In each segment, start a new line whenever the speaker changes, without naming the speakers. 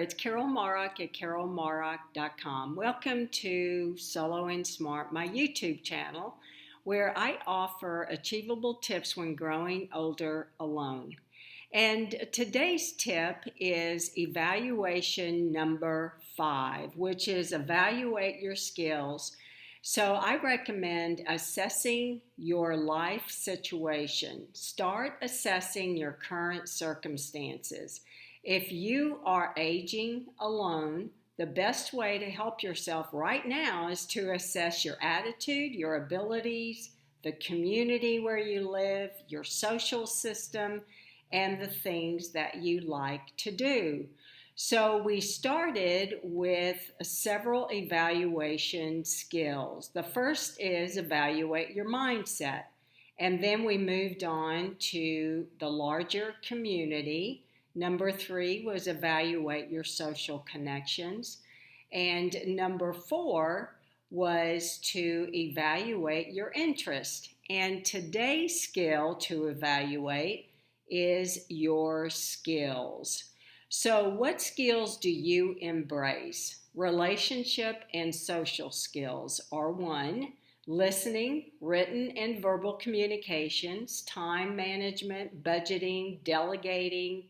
It's Carol Marak at carolmarak.com. Welcome to Solo and Smart, my YouTube channel, where I offer achievable tips when growing older alone. And today's tip is evaluation number 5, which is evaluate your skills. So I recommend assessing your life situation. Start assessing your current circumstances. If you are aging alone, the best way to help yourself right now is to assess your attitude, your abilities, the community where you live, your social system, and the things that you like to do. So we started with several evaluation skills. The first is evaluate your mindset. And then we moved on to the larger community. Number 3 was evaluate your social connections. And number 4 was to evaluate your interest. And today's skill to evaluate is your skills. So what skills do you embrace? Relationship and social skills are 1. Listening, written and verbal communications, time management, budgeting, delegating,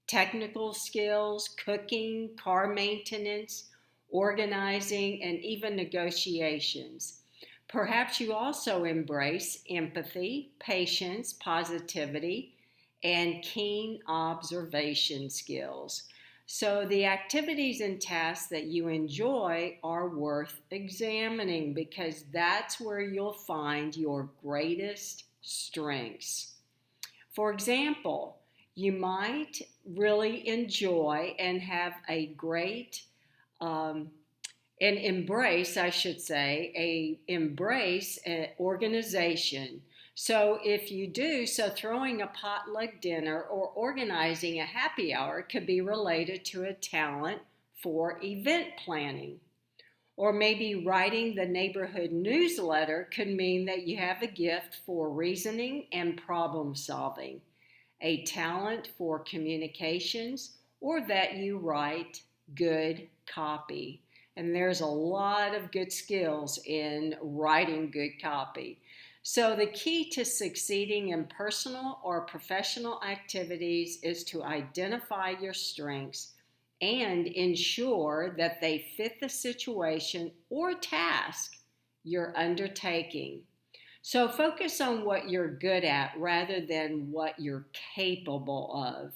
technical skills, cooking, car maintenance, organizing, and even negotiations. Perhaps you also embrace empathy, patience, positivity, and keen observation skills. So the activities and tasks that you enjoy are worth examining because that's where you'll find your greatest strengths. For example, you might really enjoy and have a great embrace an organization. So if you do, throwing a potluck dinner or organizing a happy hour could be related to a talent for event planning. Or maybe writing the neighborhood newsletter could mean that you have a gift for reasoning and problem solving, a talent for communications, or that you write good copy. And there's a lot of good skills in writing good copy. So the key to succeeding in personal or professional activities is to identify your strengths and ensure that they fit the situation or task you're undertaking. So focus on what you're good at rather than what you're capable of.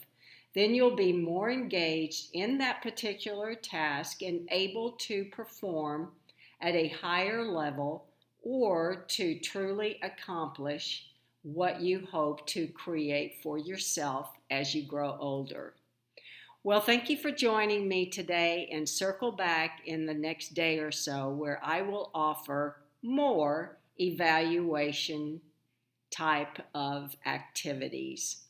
Then you'll be more engaged in that particular task and able to perform at a higher level or to truly accomplish what you hope to create for yourself as you grow older. Well, thank you for joining me today, and circle back in the next day or so where I will offer more evaluation type of activities.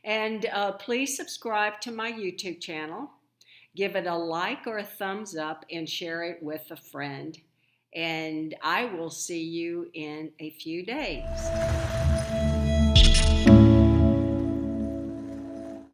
And please subscribe to my YouTube channel, give it a like or a thumbs up, and share it with a friend. And I will see you in a few days.